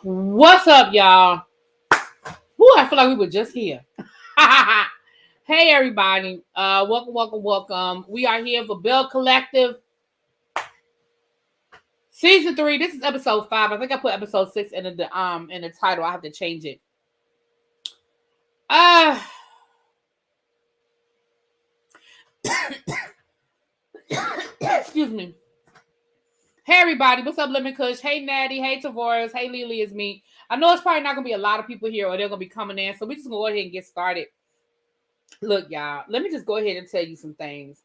What's up, y'all? Woo, I feel like we were just here. Hey, everybody. Welcome. We are here for Belle Collective Season 3. This is episode 5. I think I put episode 6 in the title. I have to change it. Excuse me. Hey, everybody. What's up, Lemon Kush? Hey, Natty. Hey, Tavoris. Hey, Lily. It's me. I know it's probably not going to be a lot of people here or they're going to be coming in. So we're just going to go ahead and get started. Look, y'all. Let me just go ahead and tell you some things.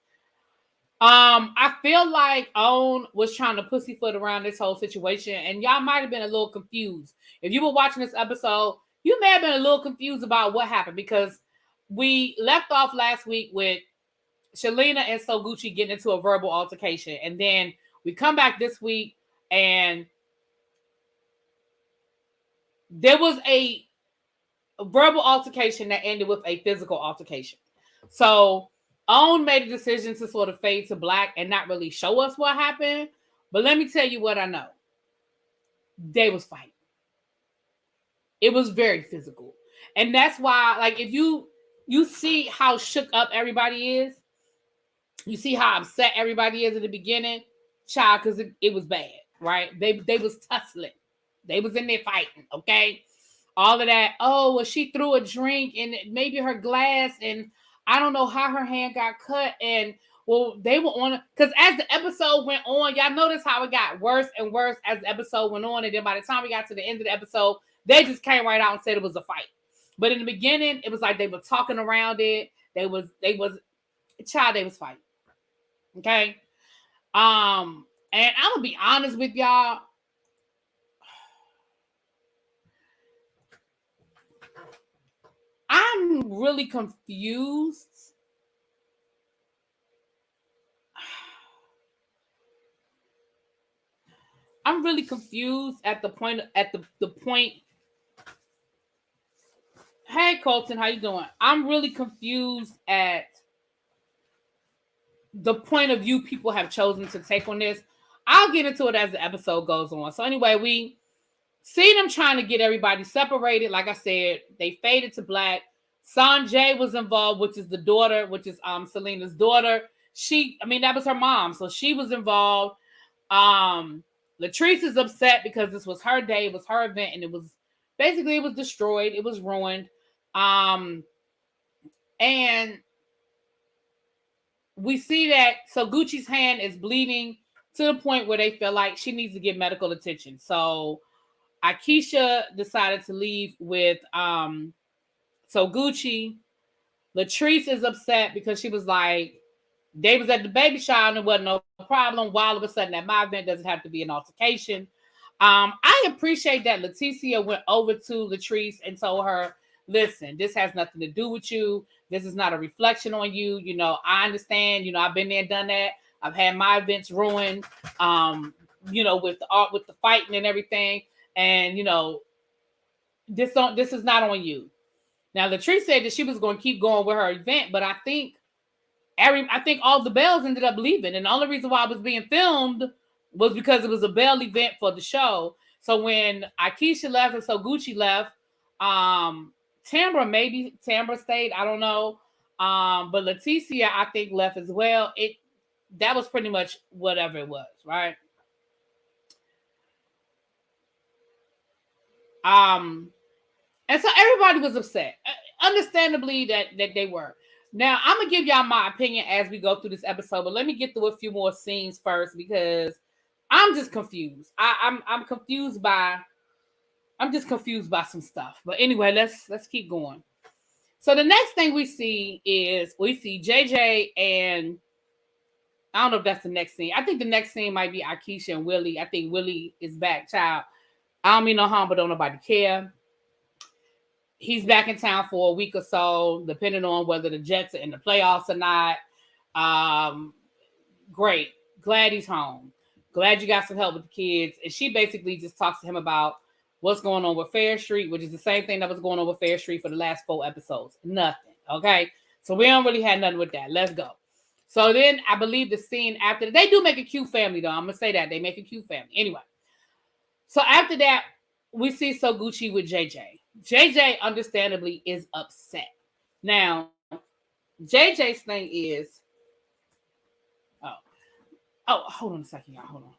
I feel like Own was trying to pussyfoot around this whole situation, and y'all might have been a little confused. If you were watching this episode, you may have been a little confused about what happened because we left off last week with Shalina and SoGucci getting into a verbal altercation, and then we come back this week and there was a verbal altercation that ended with a physical altercation. So Own made a decision to sort of fade to black and not really show us what happened. But let me tell you what I know. They was fighting. It was very physical. And that's why, like, if you see how shook up everybody is, you see how upset everybody is at the beginning, child, because it was bad, right? They was tussling. They was in there fighting, okay? All of that. Oh, well, she threw a drink and maybe her glass, and I don't know how her hand got cut. And well, they were on, because as the episode went on, y'all notice how it got worse and worse as the episode went on. And then by the time we got to the end of the episode, they just came right out and said it was a fight. But in the beginning, it was like they were talking around it. They was fighting. Okay. And I'm gonna be honest with y'all. I'm really confused. I'm really confused at the point. Hey, Colton, how you doing? I'm really confused at the point of view people have chosen to take on this. I'll get into it as the episode goes on. So anyway, we see them trying to get everybody separated. Like I said, they faded to black. Sanjay was involved, which is the daughter, which is Selena's daughter. That was her mom. So she was involved. Latrice is upset because this was her day, it was her event, and it was destroyed, it was ruined. And we see that SoGucci's hand is bleeding to the point where they feel like she needs to get medical attention. So Akeisha decided to leave with SoGucci. Latrice is upset because she was like, they was at the baby shower and it wasn't no problem. While all of a sudden at my event doesn't have to be an altercation. I appreciate that Leticia went over to Latrice and told her, listen, this has nothing to do with you. This is not a reflection on you. You know, I understand. You know, I've been there, done that. I've had my events ruined, with the art, with the fighting and everything. And, this is not on you. Now, Latrice said that she was going to keep going with her event, but I think all the Bells ended up leaving. And the only reason why it was being filmed was because it was a Belle event for the show. So when Akeisha left and SoGucci left, Tambra stayed, I don't know. But Leticia, I think, left as well. That was pretty much whatever it was, right? And so everybody was upset. Understandably that they were. Now, I'm going to give y'all my opinion as we go through this episode, but let me get through a few more scenes first because I'm just confused. I'm confused by some stuff. But anyway, let's keep going. So the next thing we see JJ, and I don't know if that's the next scene. I think the next scene might be Akeisha and Willie. I think Willie is back, child. I don't mean no harm, but don't nobody care. He's back in town for a week or so, depending on whether the Jets are in the playoffs or not. Great. Glad he's home. Glad you got some help with the kids. And she basically just talks to him about what's going on with Fair Street, which is the same thing that was going on with Fair Street for the last 4 episodes. Nothing. Okay? So we don't really have nothing with that. Let's go. So then I believe the scene after, they do make a cute family, though. I'm going to say that. They make a cute family. Anyway. So after that, we see SoGucci with JJ. JJ, understandably, is upset. Now, JJ's thing is, hold on a second, y'all. Hold on.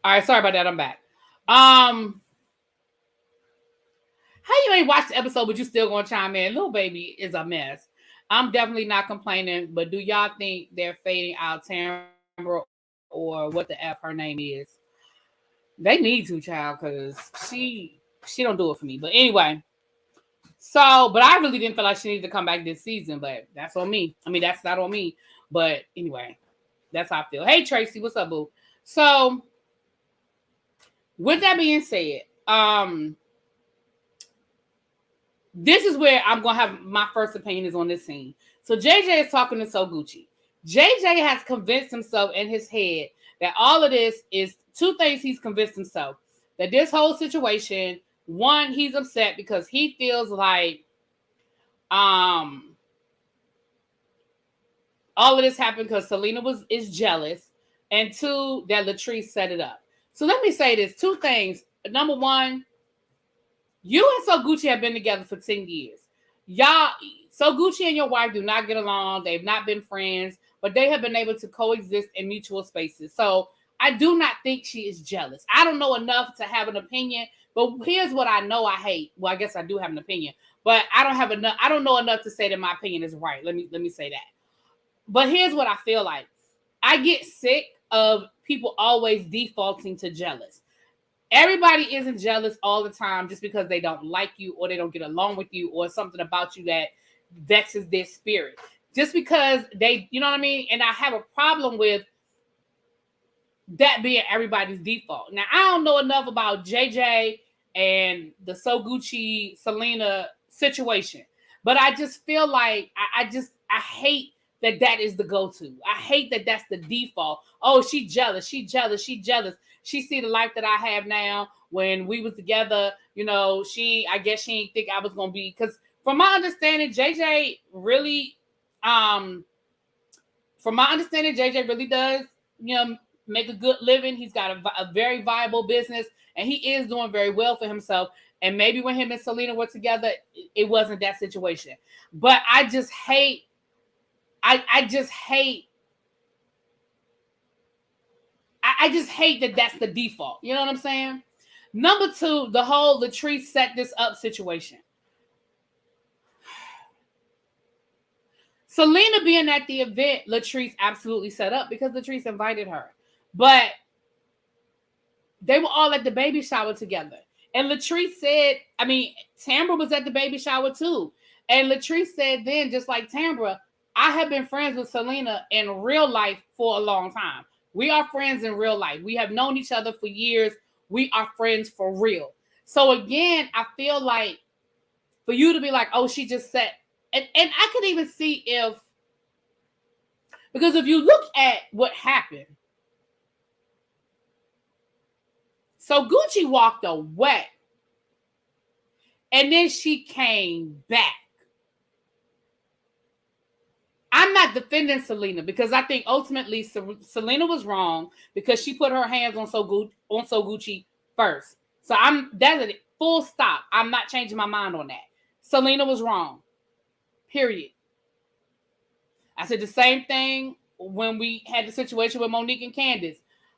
All right, sorry about that. I'm back. How you ain't watched the episode, but you still gonna chime in? Little baby is a mess. I'm definitely not complaining, but do y'all think they're fading out Tambra or what the F her name is? They need to, child, because she don't do it for me. But anyway, so but I really didn't feel like she needed to come back this season, but that's on me. I mean, that's not on me. But anyway, that's how I feel. Hey Tracy, what's up, boo? So with that being said, this is where I'm going to have my first opinion is on this scene. So JJ is talking to SoGucci. JJ has convinced himself in his head that all of this is two things he's convinced himself. That this whole situation, one, he's upset because he feels like all of this happened because Selena is jealous. And two, that Latrice set it up. So let me say this. Two things. Number one, you and SoGucci have been together for 10 years. Y'all, SoGucci and your wife do not get along. They've not been friends, but they have been able to coexist in mutual spaces. So I do not think she is jealous. I don't know enough to have an opinion, but here's what I know I hate. Well, I guess I do have an opinion, but I don't know enough to say that my opinion is right. Let me say that. But here's what I feel like. I get sick of people always defaulting to jealous. Everybody isn't jealous all the time just because they don't like you or they don't get along with you or something about you that vexes their spirit. Just because they, you know what I mean? And I have a problem with that being everybody's default. Now, I don't know enough about JJ and the SoGucci Selena situation, but I just feel like I hate that is the go-to. I hate that that's the default. Oh, she jealous. She jealous. She jealous. She see the life that I have now. When we was together, you know, I guess she didn't think I was going to be, because from my understanding, JJ really does, you know, make a good living. He's got a very viable business and he is doing very well for himself. And maybe when him and Selena were together, it wasn't that situation. But I just hate that that's the default. You know what I'm saying? Number two, the whole Latrice set this up situation. Selena being at the event, Latrice absolutely set up because Latrice invited her. But they were all at the baby shower together. And Latrice said, I mean, Tambra was at the baby shower too. And Latrice said then, just like Tambra, I have been friends with Selena in real life for a long time. We are friends in real life. We have known each other for years. We are friends for real. So again, I feel like for you to be like, oh, she just said, and I could even see because if you look at what happened, SoGucci walked away and then she came back. I'm not defending Selena because I think ultimately Selena was wrong because she put her hands on SoGucci first. So that's a full stop. I'm not changing my mind on that. Selena was wrong. Period. I said the same thing when we had the situation with Monique and Candace.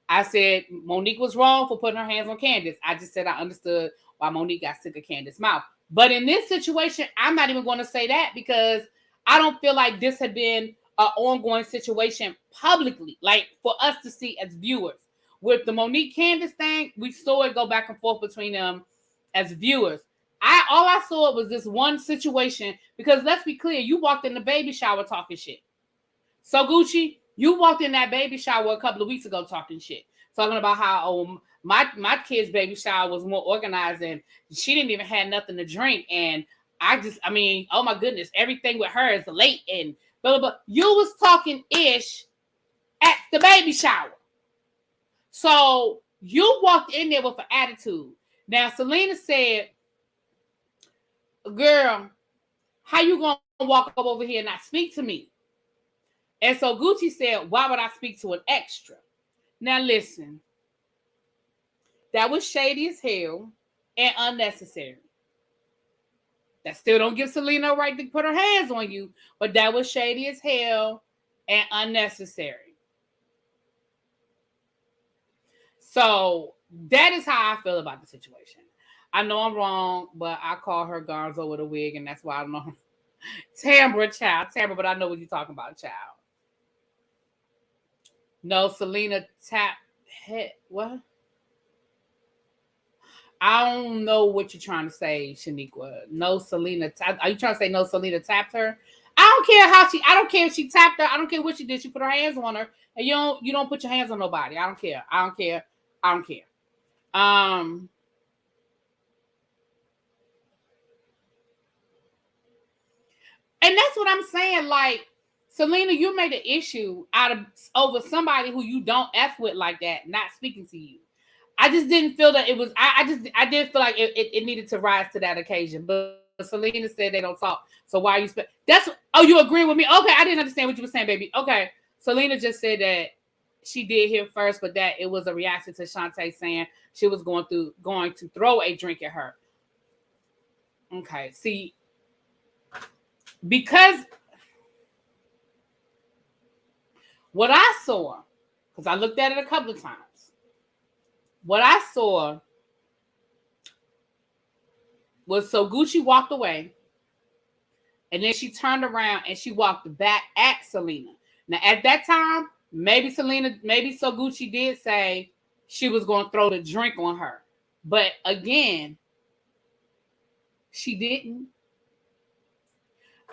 I said Monique was wrong for putting her hands on Candace. I just said I understood why Monique got sick of Candace's mouth. But in this situation, I'm not even going to say that because I don't feel like this had been an ongoing situation publicly, like for us to see as viewers. With the Monique Candace thing, we saw it go back and forth between them as viewers. All I saw was this one situation because let's be clear, you walked in the baby shower talking shit. SoGucci, You walked in that baby shower a couple of weeks ago talking shit. Talking about how my kid's baby shower was more organized and she didn't even have nothing to drink. And I mean, oh my goodness, everything with her is late and blah, blah, blah. You was talking ish at the baby shower. So you walked in there with an attitude. Now, Selena said, girl, how you going to walk up over here and not speak to me? And so Gucci said, why would I speak to an extra? Now, listen. That was shady as hell and unnecessary. That still don't give Selena a right to put her hands on you, but that was shady as hell and unnecessary. So that is how I feel about the situation. I know I'm wrong, but I call her Gonzo with a wig, and that's why I don't know. Tambra, but I know what you're talking about, child. No, Selena tap head. What? I don't know what you're trying to say, Shaniqua. No, Selena. Are you trying to say no? Selena tapped her. I don't care if she tapped her. I don't care what she did. She put her hands on her, and you don't put your hands on nobody. I don't care. And that's what I'm saying. Like, Selena, you made an issue over somebody who you don't F with like that, not speaking to you. I just didn't feel that it was. I did feel like it needed to rise to that occasion. But Selena said they don't talk. So why are you? You agree with me? Okay, I didn't understand what you were saying, baby. Okay, Selena just said that she did him first, but that it was a reaction to Shantae saying she was going to throw a drink at her. Okay, see, because what I saw, because I looked at it a couple of times. What I saw was SoGucci walked away, and then she turned around and she walked back at Selena. Now, at that time, maybe SoGucci did say she was going to throw the drink on her. But again, she didn't.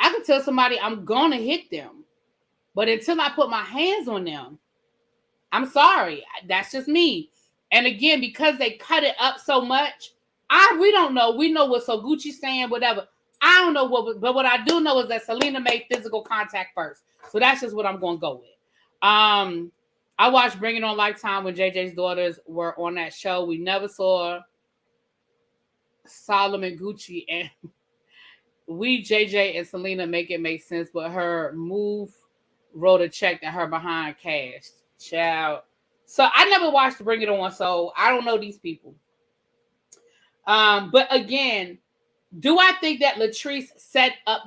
I can tell somebody I'm going to hit them. But until I put my hands on them, I'm sorry. That's just me. And again, because they cut it up so much, we don't know. We know what SoGucci's saying, whatever. I don't know but what I do know is that Selena made physical contact first. So that's just what I'm going to go with. I watched Bring It On Lifetime when JJ's daughters were on that show. We never saw Solomon Gucci, and JJ and Selena make it make sense, but her move wrote a check that her behind cashed. Child. So I never watched Bring It On, so I don't know these people. But again, do I think that Latrice set up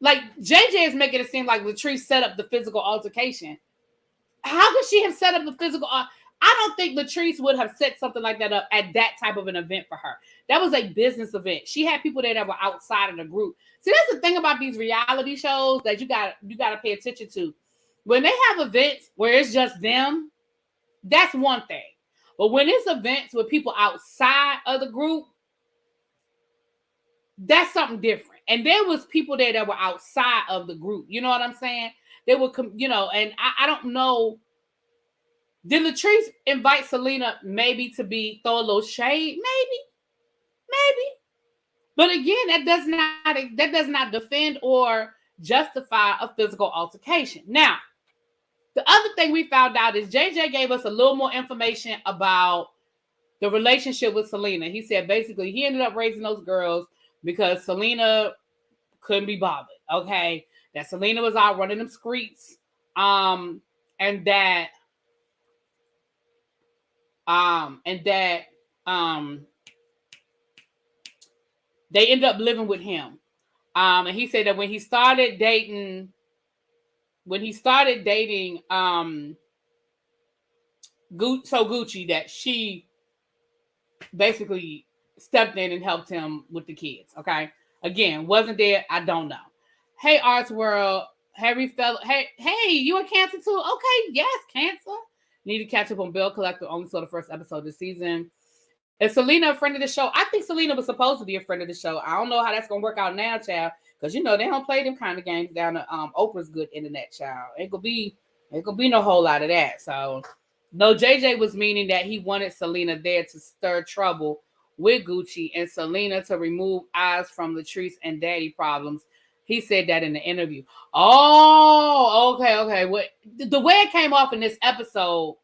JJ is making it seem like Latrice set up the physical altercation. How could she have set up the physical? I don't think Latrice would have set something like that up at that type of an event for her. That was a business event. She had people there that were outside of the group. See, that's the thing about these reality shows that you got to pay attention to. When they have events where it's just them, that's one thing. But when it's events with people outside of the group, that's something different. And there was people there that were outside of the group. You know what I'm saying? They were, and I don't know. Did Latrice invite Selena maybe to throw a little shade? Maybe. But again, that does not defend or justify a physical altercation. Now, the other thing we found out is JJ gave us a little more information about the relationship with Selena. He said basically he ended up raising those girls because Selena couldn't be bothered. Okay, that Selena was out running them streets, and that they ended up living with him. And he said that when he started dating SoGucci, that she basically stepped in and helped him with the kids. Okay. Again, wasn't there? I don't know. Hey, Arts World. Harry fellow. Hey, you a Cancer too? Okay, yes, Cancer. Need to catch up on Belle Collector. Only saw the first episode this season. Is Selena a friend of the show? I think Selena was supposed to be a friend of the show. I don't know how that's gonna work out now, child. Because they don't play them kind of games down to Oprah's good internet, child. Ain't gonna be Ain't gonna be no whole lot of that. So, no, JJ was meaning that he wanted Selena there to stir trouble with Gucci and Selena to remove eyes from Latrice and Daddy problems. He said that in the interview. Oh, okay. What the way it came off in this episode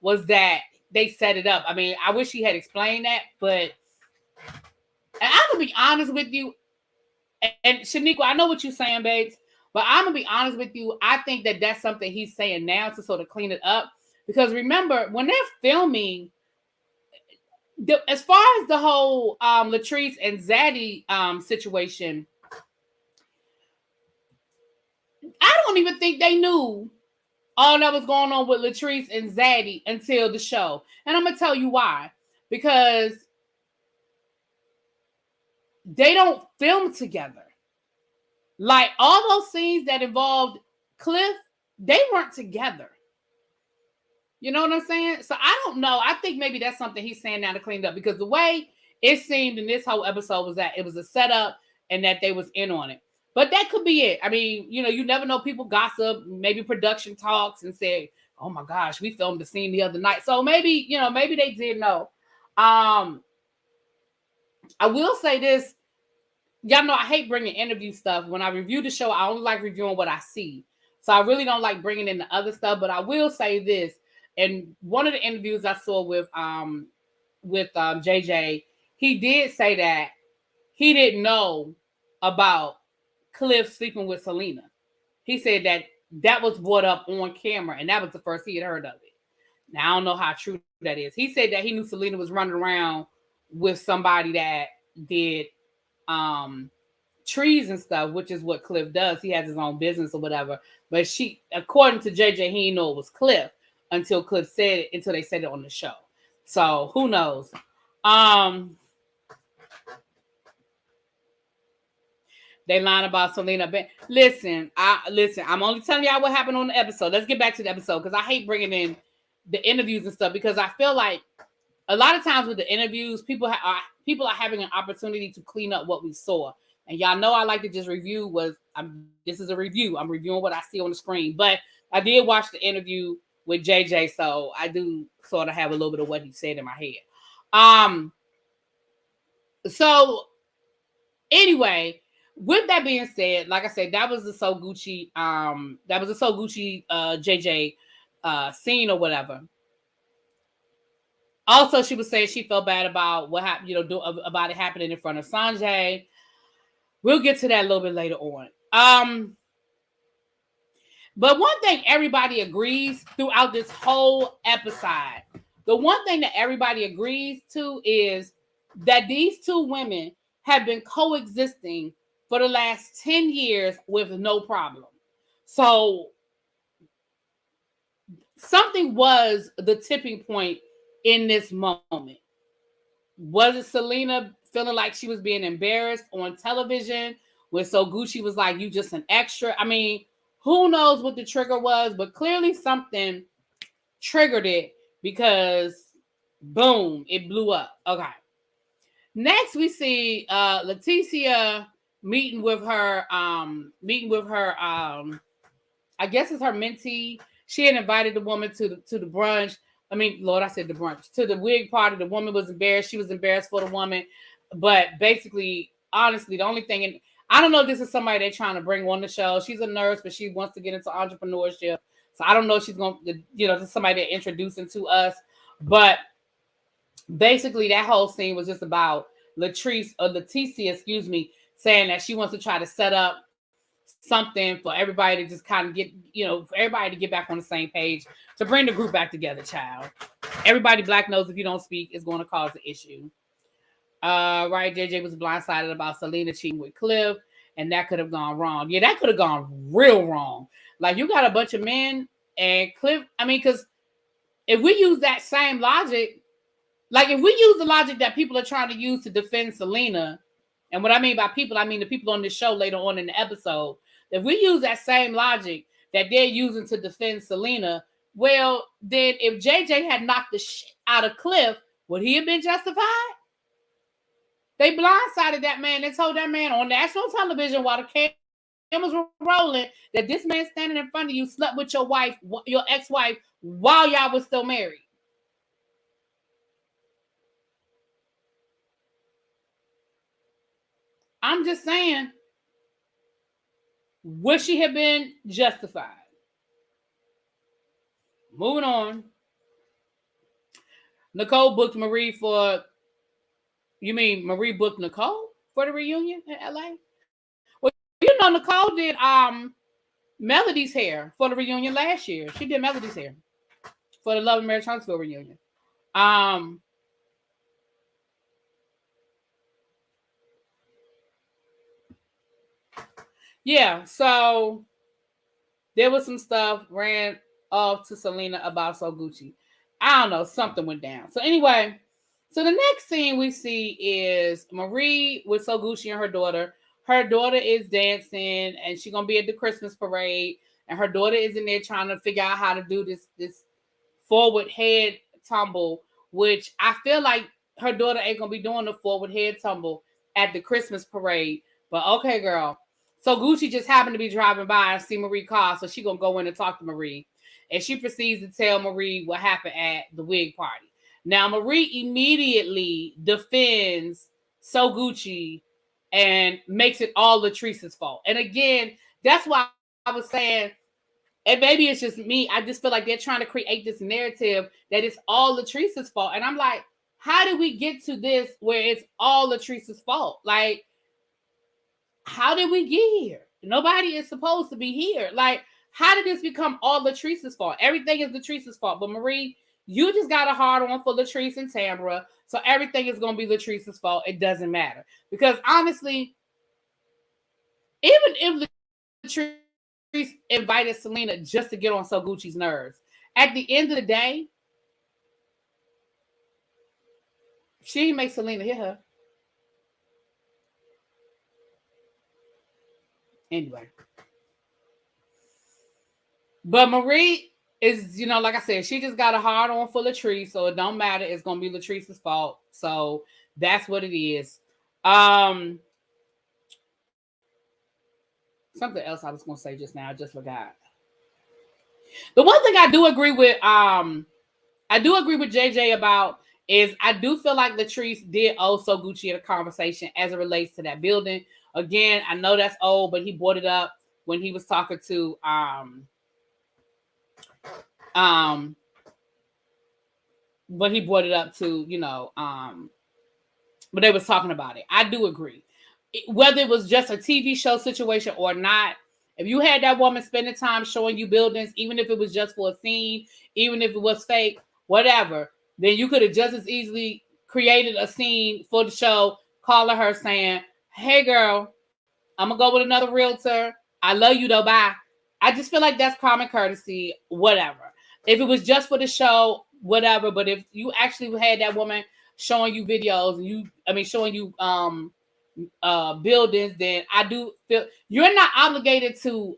was that they set it up. I mean, I wish he had explained that, but and I'm gonna be honest with you. And Shaniqua, I know what you're saying, babes, but I'm gonna be honest with you. I think that that's something he's saying now to sort of clean it up. Because remember, when they're filming, as far as the whole Latrice and Zaddy situation, I don't even think they knew all that was going on with Latrice and Zaddy until the show. And I'm gonna tell you why. Because they don't film together. Like all those scenes that involved Cliff, they weren't together. You know what I'm saying? So I don't know. I think maybe that's something he's saying now to clean up, because the way it seemed in this whole episode was that it was a setup and that they was in on it. But that could be it. I mean, you know, you never know. People gossip, maybe production talks and say, oh my gosh, we filmed the scene the other night. So maybe, you know, maybe they did know. I will say this. Y'all know I hate bringing interview stuff. When I review the show, I only like reviewing what I see. So I really don't like bringing in the other stuff. But I will say this. And one of the interviews I saw with JJ, he did say that he didn't know about Cliff sleeping with Selena. He said that was brought up on camera, and that was the first he had heard of it. Now, I don't know how true that is. He said that he knew Selena was running around with somebody that did trees and stuff, which is what Cliff does. He has his own business or whatever. But according to JJ, he didn't know it was Cliff until Cliff said it, until they said it on the show. So who knows? They line about Selena. Listen, I'm only telling y'all what happened on the episode. Let's get back to the episode, because I hate bringing in the interviews and stuff, because I feel like a lot of times with the interviews, people are having an opportunity to clean up what we saw. And y'all know I like to just review this is a review. I'm reviewing what I see on the screen. But I did watch the interview with JJ, so I do sort of have a little bit of what he said in my head. So anyway, with that being said, like I said, that was the SoGucci, JJ scene or whatever. Also, she was saying she felt bad about what happened, about it happening in front of Sanjay. We'll get to that a little bit later on. But one thing everybody agrees throughout this whole episode, the one thing that everybody agrees to is that these two women have been coexisting for the last 10 years with no problem. So something was the tipping point in this moment. Was it Selena feeling like she was being embarrassed on television when SoGucci was like, you just an extra? I mean, who knows what the trigger was, but clearly something triggered it, because boom, it blew up. Okay. Next, we see Leticia meeting with her, I guess it's her mentee. She had invited the woman to the brunch. I mean, Lord, I said the brunch. To the wig party. The woman was embarrassed. She was embarrassed for the woman. But basically, honestly, the only thing, and I don't know if this is somebody they're trying to bring on the show. She's a nurse, but she wants to get into entrepreneurship. So I don't know if she's going to, this is somebody they're introducing to us. But basically, that whole scene was just about Leticia, saying that she wants to try to set up something for everybody to just kind of get, for everybody to get back on the same page, to bring the group back together, child. Everybody black knows if you don't speak, it's going to cause an issue. Right, JJ was blindsided about Selena cheating with Cliff, and that could have gone wrong. Yeah, that could have gone real wrong. Like, you got a bunch of men and Cliff, I mean, because if we use that same logic, like if we use the logic that people are trying to use to defend Selena, and what I mean by people, I mean the people on this show later on in the episode, if we use that same logic that they're using to defend Selena, well, then if JJ had knocked the shit out of Cliff, would he have been justified? They blindsided that man. They told that man on national television while the cameras were rolling, that this man standing in front of you slept with your wife, your ex-wife, while y'all was still married. I'm just saying, would she have been justified? Moving on. Nicole booked Marie for, you mean Marie booked Nicole for the reunion in LA? Well, you know, Nicole did Melody's hair for the reunion last year. She did Melody's hair for the Love and Marriage Huntsville reunion. Yeah, so there was some stuff ran off to Selena about SoGucci. I don't know, something went down. So anyway, so the next scene we see is Marie with SoGucci and her daughter. Her daughter is dancing, and she's gonna be at the Christmas parade, and her daughter is in there trying to figure out how to do this forward head tumble, which I feel like her daughter ain't gonna be doing the forward head tumble at the Christmas parade. But okay, girl. So Gucci just happened to be driving by and see Marie car, so she gonna go in and talk to Marie. And she proceeds to tell Marie what happened at the wig party. Now, Marie immediately defends SoGucci and makes it all Latrice's fault. And again, that's why I was saying, and maybe it's just me, I just feel like they're trying to create this narrative that it's all Latrice's fault. And I'm like, how did we get to this where it's all Latrice's fault? Like, how did we get here? Nobody is supposed to be here. Like, how did this become all Latrice's fault? Everything is Latrice's fault. But Marie, you just got a hard on for Latrice and Tambra. So everything is going to be Latrice's fault. It doesn't matter. Because honestly, even if Latrice invited Selena just to get on SoGucci's nerves, at the end of the day, she didn't make Selena hit her. Anyway. But Marie is, like I said, she just got a hard on for Latrice, so it don't matter. It's gonna be Latrice's fault. So that's what it is. Something else I was gonna say just now, I just forgot. The one thing I do agree with JJ about is I do feel like Latrice did owe SoGucci a conversation as it relates to that building. Again, I know that's old, but he brought it up when he was talking to when he brought it up to, but they was talking about it. I do agree. Whether it was just a TV show situation or not, if you had that woman spending time showing you buildings, even if it was just for a scene, even if it was fake, whatever, then you could have just as easily created a scene for the show, calling her saying, hey girl, I'm gonna go with another realtor. I love you though, bye. I just feel like that's common courtesy, whatever. If it was just for the show, whatever. But if you actually had that woman showing you videos and showing you buildings, then I do feel you're not obligated to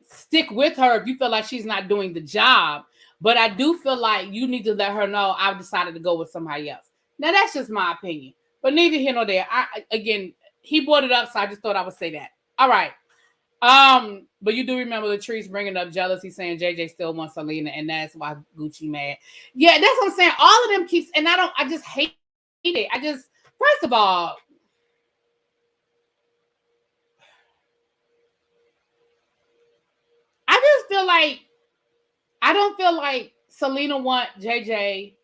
stick with her if you feel like she's not doing the job. But I do feel like you need to let her know I've decided to go with somebody else. Now that's just my opinion, but neither here nor there. Again, he brought it up, so I just thought I would say that. All right. But you do remember Latrice bringing up jealousy, saying JJ still wants Selena, and that's why Gucci mad. Yeah, that's what I'm saying. All of them keeps, and I just hate it. First of all, I just feel like, I don't feel like Selena want JJ.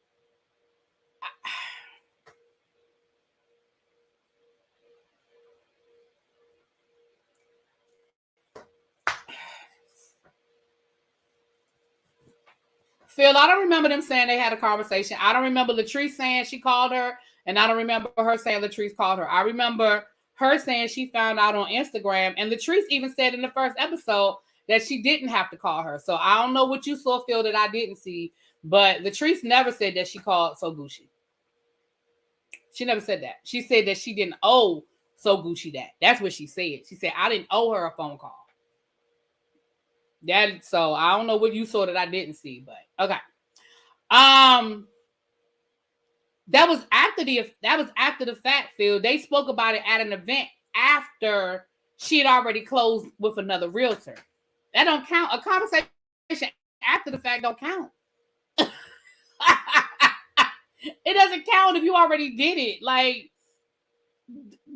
Phil, I don't remember them saying they had a conversation. I don't remember Latrice saying she called her, and I don't remember her saying Latrice called her. I remember her saying she found out on Instagram, and Latrice even said in the first episode that she didn't have to call her. So I don't know what you saw, Phil, that I didn't see, but Latrice never said that she called SoGucci. She never said that. She said that she didn't owe SoGucci that. That's what she said. She said, I didn't owe her a phone call. So I don't know what you saw that I didn't see, but okay. That was after the fact, Phil. They spoke about it at an event after she had already closed with another realtor. That don't count. A conversation after the fact don't count. It doesn't count if you already did it. Like,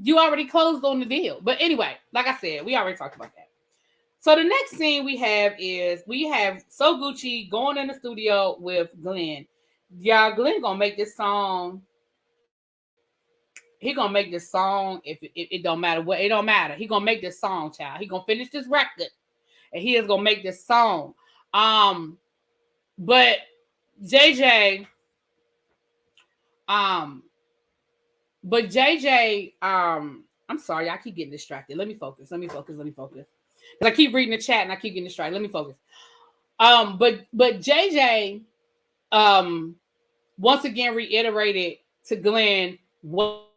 you already closed on the deal. But anyway, like I said, we already talked about that. So the next scene we have SoGucci going in the studio with Glenn. Y'all, Glenn gonna make this song. He gonna make this song. If it don't matter what, it don't matter. He gonna make this song, child. He gonna finish this record, and he is gonna make this song. But JJ, I'm sorry, I keep getting distracted. Let me focus. Because I keep reading the chat and I keep getting distracted. Let me focus. But JJ, once again reiterated to Glenn what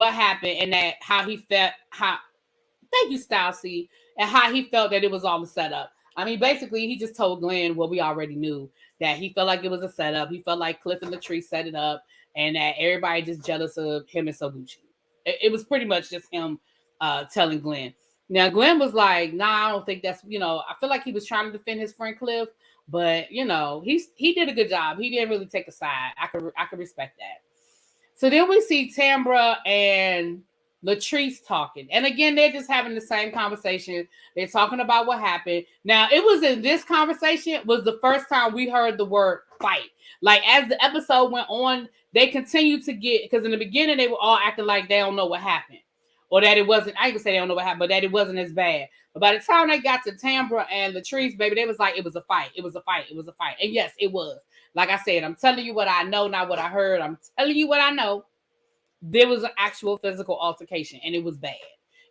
happened and that how he felt. Thank you, Style C, and how he felt that it was all a setup. I mean, basically, he just told Glenn what we already knew, that he felt like it was a setup. He felt like Cliff and Latrice set it up, and that everybody just jealous of him and SoGucci. It was pretty much just him telling Glenn. Now, Glenn was like, nah, I don't think that's, I feel like he was trying to defend his friend Cliff, but, he did a good job. He didn't really take a side. I could respect that. So then we see Tambra and Latrice talking. And again, they're just having the same conversation. They're talking about what happened. Now, it was in this conversation was the first time we heard the word fight. Like, as the episode went on, they continued to get, because in the beginning, they were all acting like they don't know what happened. Or that it wasn't, I can say they don't know what happened, but that it wasn't as bad. But by the time they got to Tambra and Latrice, baby, they was like, it was a fight. It was a fight. It was a fight. And yes, it was. Like I said, I'm telling you what I know, not what I heard. I'm telling you what I know. There was an actual physical altercation, and it was bad.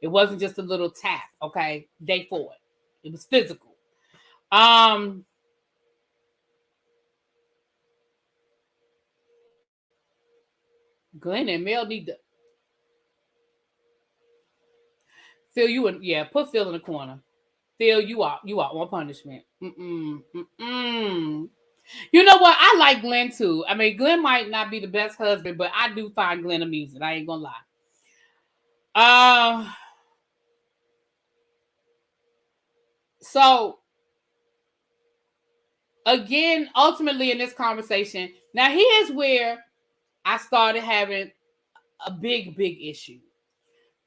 It wasn't just a little tap, okay? Day 4. It was physical. Glenn and Mel need to... Phil, put Phil in the corner. Phil, you are on punishment. You know what? I like Glenn too. I mean, Glenn might not be the best husband, but I do find Glenn amusing. I ain't gonna lie. So again, ultimately in this conversation, now here's where I started having a big issue.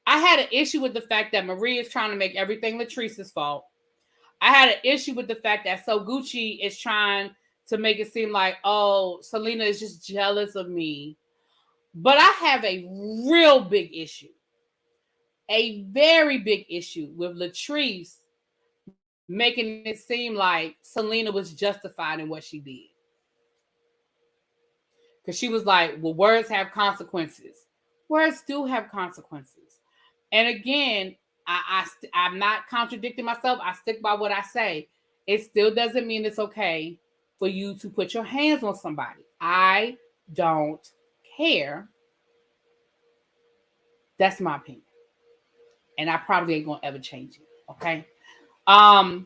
I had an issue with the fact that Marie is trying to make everything Latrice's fault. I had an issue with the fact that SoGucci is trying to make it seem like, oh, Selena is just jealous of me. But I have a real big issue. A very big issue with Latrice making it seem like Selena was justified in what she did. Because she was like, well, words have consequences. Words do have consequences. And again, I'm not contradicting myself. I stick by what I say. It still doesn't mean it's okay for you to put your hands on somebody. I don't care. That's my opinion. And I probably ain't going to ever change it. Okay? I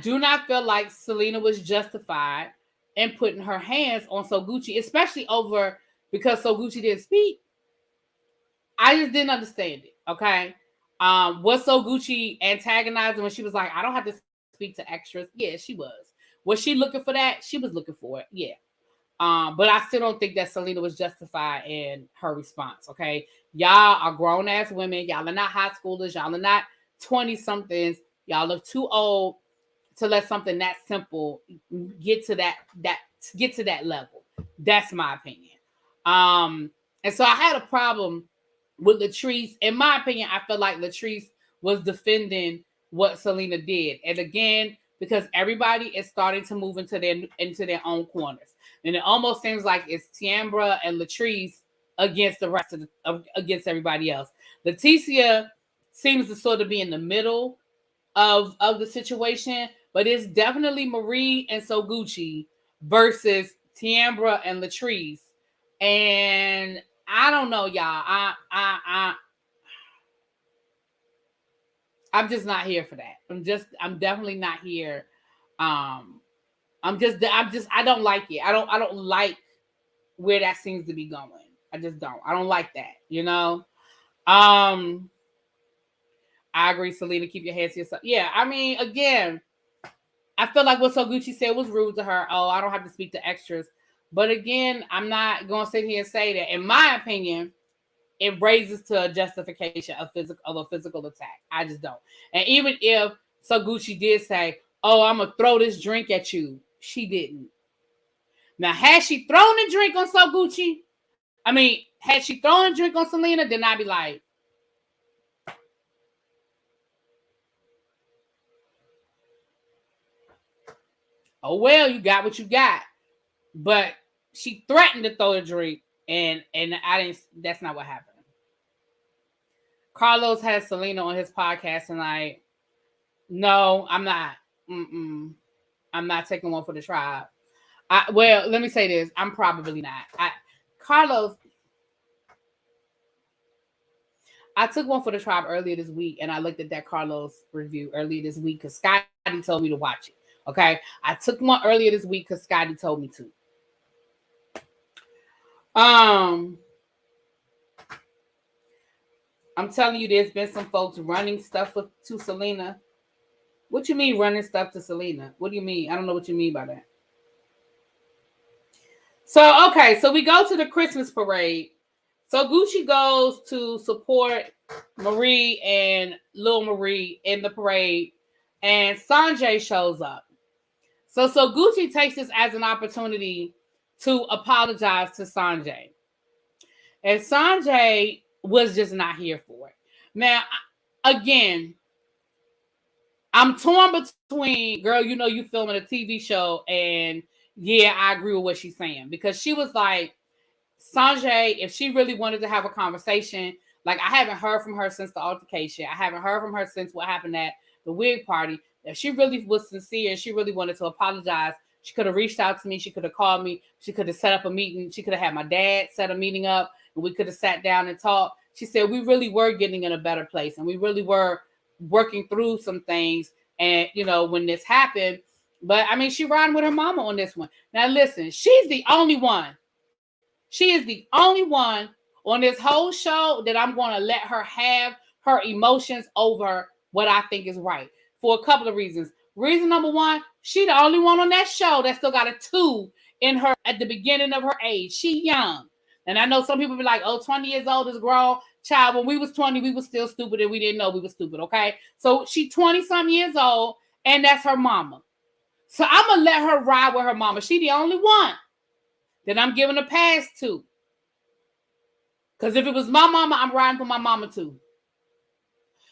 do not feel like Selena was justified in putting her hands on SoGucci, especially because SoGucci didn't speak. I just didn't understand it. Okay? Was SoGucci antagonizing when she was like, I don't have to speak to extras? Yeah, she was. Was she looking for that? She was looking for it. Yeah. But I still don't think that Selena was justified in her response. Okay. Y'all are grown ass women. Y'all are not high schoolers. Y'all are not 20-somethings. Y'all are too old to let something that simple get to that level. That's my opinion. And so I had a problem with Latrice. In my opinion, I feel like Latrice was defending what Selena did. And again, because everybody is starting to move into their own corners. And it almost seems like it's Tambra and Latrice against the rest of against everybody else. Leticia seems to sort of be in the middle of the situation, but it's definitely Marie and SoGucci versus Tambra and Latrice. And I don't know, y'all. I'm just not here for that. I'm definitely not here. I don't like it. I don't like where that seems to be going. I just don't. I don't like that, you know? I agree, Selena, keep your hands to yourself. Yeah, I mean, again, I feel like what SoGucci said was rude to her. Oh, I don't have to speak to extras. But again, I'm not going to sit here and say that. In my opinion, it raises to a justification of a physical attack. I just don't. And even if SoGucci did say, oh, I'm going to throw this drink at you, she didn't. Now, had she thrown a drink on SoGucci, had she thrown a drink on Selena, then I'd be like, oh, well, you got what you got. But she threatened to throw a drink, and I didn't. That's not what happened. Carlos has Selena on his podcast, and like, no, I'm not. I'm not taking one for the tribe. Well, let me say this. I'm probably not. Carlos, I took one for the tribe earlier this week, and I looked at that Carlos review earlier this week because Scotty told me to watch it. Okay, I took one earlier this week because Scotty told me to. I'm telling you, there's been some folks running stuff to Selena. What you mean running stuff to Selena? What do you mean? I don't know what you mean by that. So, okay, so we go to the Christmas parade. So Gucci goes to support Marie and Lil Marie in the parade, and Sanjay shows up. So Gucci takes this as an opportunity to apologize to Sanjay. And Sanjay was just not here for it. Now, again, I'm torn between, girl, you know you filming a TV show, and yeah, I agree with what she's saying. Because she was like, Sanjay, if she really wanted to have a conversation, like I haven't heard from her since the altercation. I haven't heard from her since what happened at the wig party. If she really was sincere and she really wanted to apologize, she could have reached out to me. She could have called me. She could have set up a meeting. She could have had my dad set a meeting up, and we could have sat down and talked. She said we really were getting in a better place, and we really were working through some things. And, you know, when this happened, but I mean, she riding with her mama on this one. Now, listen, she's the only one. She is the only one on this whole show that I'm going to let her have her emotions over what I think is right for a couple of reasons. Reason number one, she the only one on that show that still got a 2 in her at the beginning of her age. She young. And I know some people be like, oh, 20 years old is grown. Child, when we was 20, we was still stupid and we didn't know we were stupid, okay? So she 20-some years old, and that's her mama. So I'm going to let her ride with her mama. She the only one that I'm giving a pass to. Because if it was my mama, I'm riding for my mama too.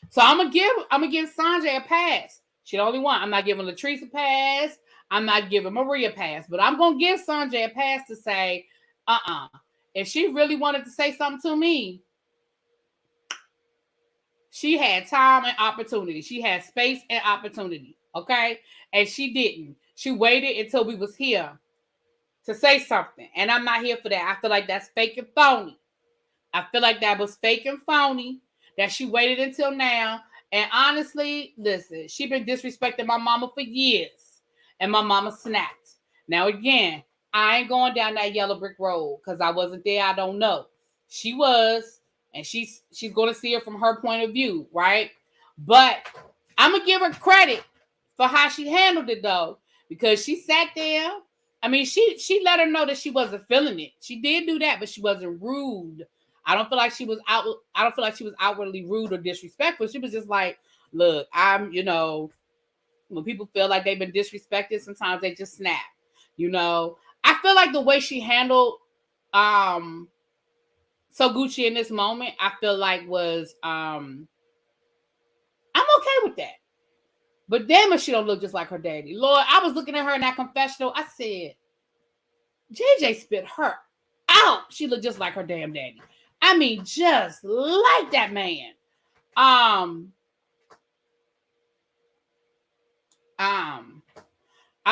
So I'm gonna give Sanjay a pass. She the only one. I'm not giving Latrice a pass. I'm not giving Maria a pass. But I'm gonna give Sanjay a pass to say, if she really wanted to say something to me, she had time and opportunity. She had space and opportunity. Okay? And she didn't. She waited until we was here to say something. And I'm not here for that. I feel like that's fake and phony. I feel like that was fake and phony, that she waited until now. And honestly, listen, she been disrespecting my mama for years. And my mama snapped. Now, again, I ain't going down that yellow brick road because I wasn't there. I don't know. She was, and she's going to see it from her point of view, right? But I'm going to give her credit for how she handled it, though, because she sat there. I mean, she let her know that she wasn't feeling it. She did do that, but she wasn't rude. I don't feel like she was outwardly rude or disrespectful. She was just like, look, when people feel like they've been disrespected, sometimes they just snap. You know, I feel like the way she handled SoGucci in this moment, I feel like was I'm okay with that. But damn if she don't look just like her daddy. Lord, I was looking at her in that confessional. I said, JJ spit her out. She looked just like her damn daddy. I mean, just like that man. I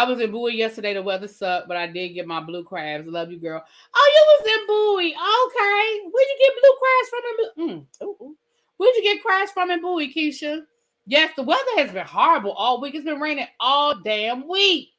was in Bowie yesterday. The weather sucked, but I did get my blue crabs. Love you, girl. Oh, you was in Bowie. Okay. Where'd you get blue crabs from? Where'd you get crabs from in Bowie, Keisha? Yes, the weather has been horrible all week. It's been raining all damn week.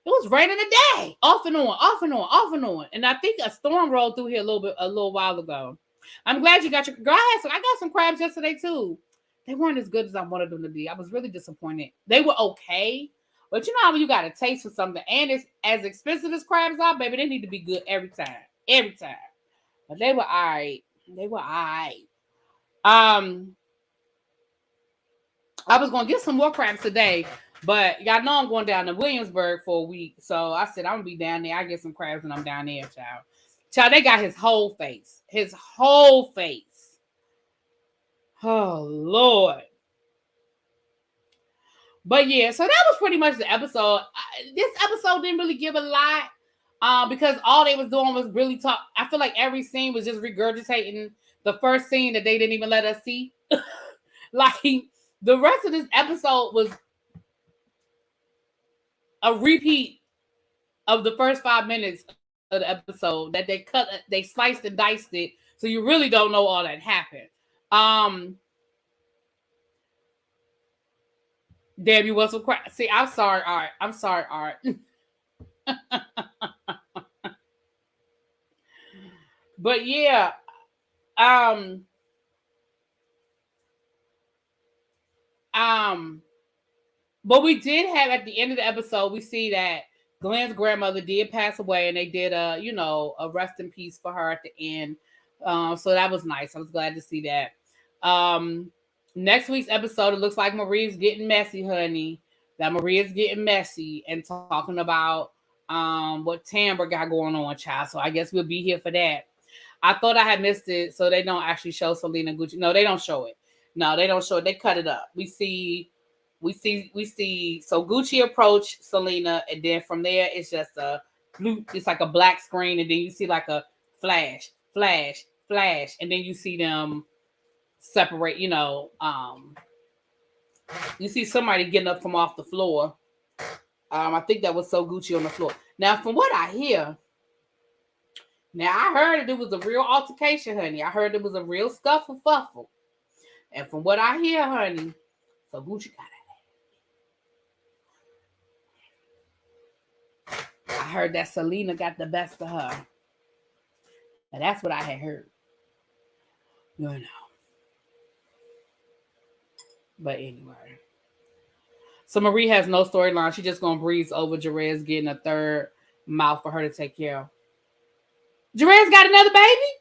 It was raining today, off and on, off and on, off and on. And I think a storm rolled through here a little while ago. I'm glad you got your girl. I got some crabs yesterday too. They weren't as good as I wanted them to be. I was really disappointed. They were okay, but you know how when you got a taste for something, and it's as expensive as crabs are, baby, they need to be good every time, every time. But they were alright. They were alright. I was gonna get some more crabs today, but y'all know I'm going down to Williamsburg for a week. So I said I'm gonna be down there. I get some crabs when I'm down there, child. Child, they got his whole face. His whole face. Oh Lord. But yeah, so that was pretty much the episode. This episode didn't really give a lot. Because all they was doing was really talk. I feel like every scene was just regurgitating the first scene that they didn't even let us see. Like the rest of this episode was a repeat of the first 5 minutes of the episode that they sliced and diced it, so you really don't know all that happened. Damn, you want some crap? See, I'm sorry, Art. I'm sorry, Art. But yeah, but we did have at the end of the episode, we see that Glenn's grandmother did pass away, and they did a rest in peace for her at the end. So that was nice. I was glad to see that. Next week's episode, it looks like Marie's getting messy, honey. That Maria's getting messy and talking about what Tamra got going on, child. So I guess we'll be here for that. I thought I had missed it, so they don't actually show Selena Gucci. No, they don't show it. No, they don't show it. They cut it up. We see SoGucci approach Selena, and then from there it's just it's like a black screen, and then you see like a flash, and then you see them separate. You see somebody getting up from off the floor. I think that was SoGucci on the floor. Now, from what I hear, I heard that it was a real altercation, honey. I heard it was a real scuffle. And from what I hear, honey, SoGucci got it. I heard that Selena got the best of her. And that's what I had heard. No. But anyway. So Marie has no storyline. She's just going to breeze over Jerez getting a third mouth for her to take care of. Jerez got another baby?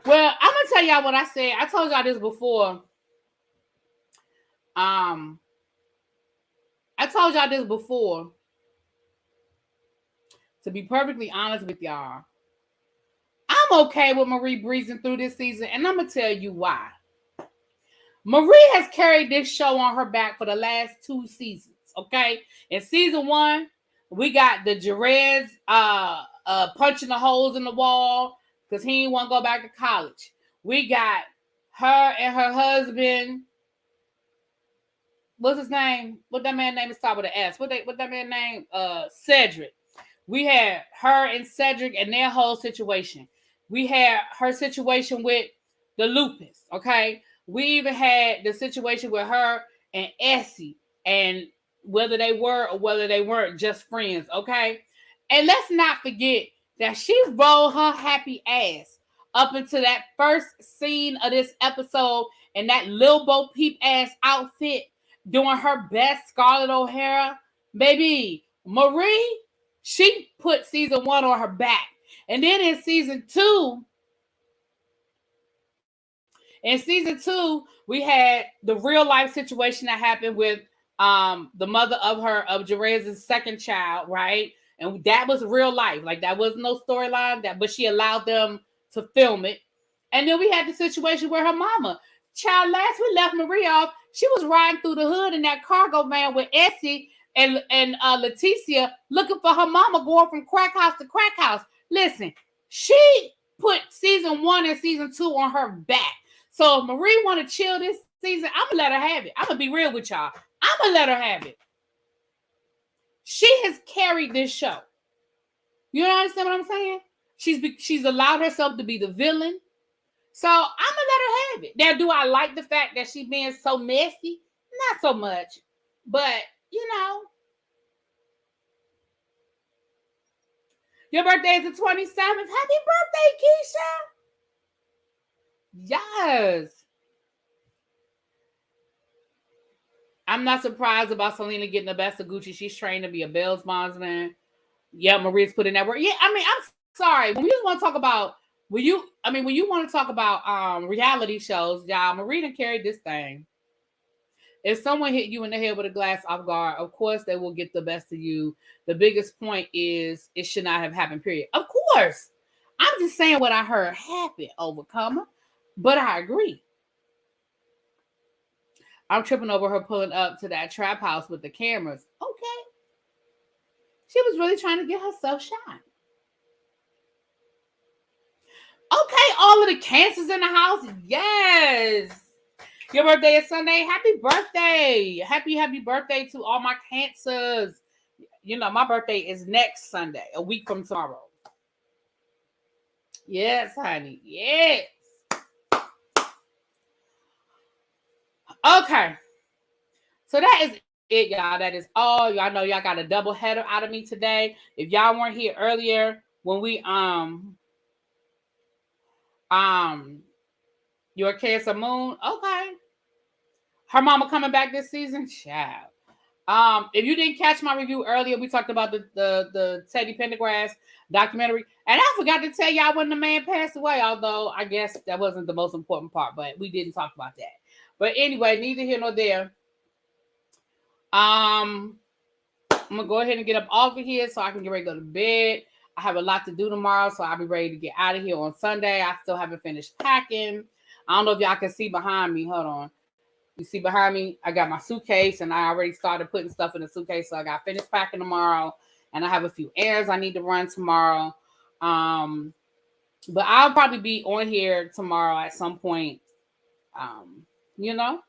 Well, I'm going to tell y'all what I said. I told y'all this before. To be perfectly honest with y'all, I'm okay with Marie breezing through this season, and I'm going to tell you why. Marie has carried this show on her back for the last 2 seasons, okay? In season 1, we got the Jerez punching the holes in the wall because he didn't want to go back to college. We got her and her husband. What's his name? What that man name is start with an S? What that man name? Cedric. We had her and Cedric and their whole situation. We had her situation with the lupus, okay? We even had the situation with her and Essie, and whether they were or whether they weren't just friends, okay? And let's not forget that she rolled her happy ass up into that first scene of this episode in that Lil Bo Peep ass outfit, doing her best Scarlett O'Hara. Baby, Marie, she put season 1 on her back. And then in season 2, we had the real life situation that happened with the mother of Jerez's second child, right? And that was real life. Like, that was no storyline, but she allowed them to film it. And then we had the situation where her mama, child, last we left Marie off, she was riding through the hood in that cargo van with Essie and Leticia looking for her mama, going from crack house to crack house. Listen, she put season 1 and season 2 on her back. So if Marie want to chill this season, I'm going to let her have it. I'm going to be real with y'all. I'm going to let her have it. She has carried this show. You understand what I'm saying? She's allowed herself to be the villain. So I'm gonna let her have it. Now, do I like the fact that she being so messy? Not so much, but you know, your birthday is the 27th. Happy birthday, Keisha! Yes. I'm not surprised about Selena getting the best of Gucci. She's trained to be a Belle's bondsman. Yeah, Maria's put in that work. Yeah, I mean, I'm sorry. When we just want to talk about when you want to talk about reality shows, y'all, Marie done carried this thing. If someone hit you in the head with a glass off guard, of course they will get the best of you. The biggest point is it should not have happened, period. Of course. I'm just saying what I heard happen, Overcomer. But I agree. I'm tripping over her pulling up to that trap house with the cameras. Okay. She was really trying to get herself shot. Okay, all of the cancers in the house. Yes. Your birthday is Sunday. Happy birthday. Happy birthday to all my cancers. You know, my birthday is next Sunday, a week from tomorrow. Yes, honey. Yes. Okay. So that is it, y'all. That is all. Y'all know y'all got a double header out of me today. If y'all weren't here earlier when we your Cancer Moon, okay. Her mama coming back this season, child. If you didn't catch my review earlier, we talked about the Teddy Pendergrass documentary, and I forgot to tell y'all when the man passed away. Although I guess that wasn't the most important part, but we didn't talk about that. But anyway, neither here nor there. I'm gonna go ahead and get up off of here so I can get ready to go to bed. I have a lot to do tomorrow, so I'll be ready to get out of here on Sunday. I still haven't finished packing. I don't know if y'all can see behind me. Hold on. You see behind me? I got my suitcase, and I already started putting stuff in the suitcase, so I got finished packing tomorrow, and I have a few errands I need to run tomorrow. But I'll probably be on here tomorrow at some point. You know.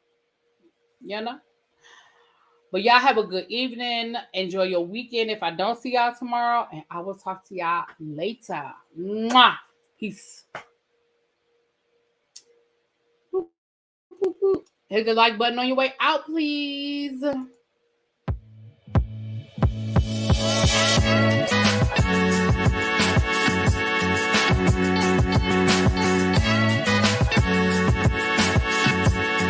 But y'all have a good evening. Enjoy your weekend if I don't see y'all tomorrow. And I will talk to y'all later. Mwah. Peace. Hit the like button on your way out, please.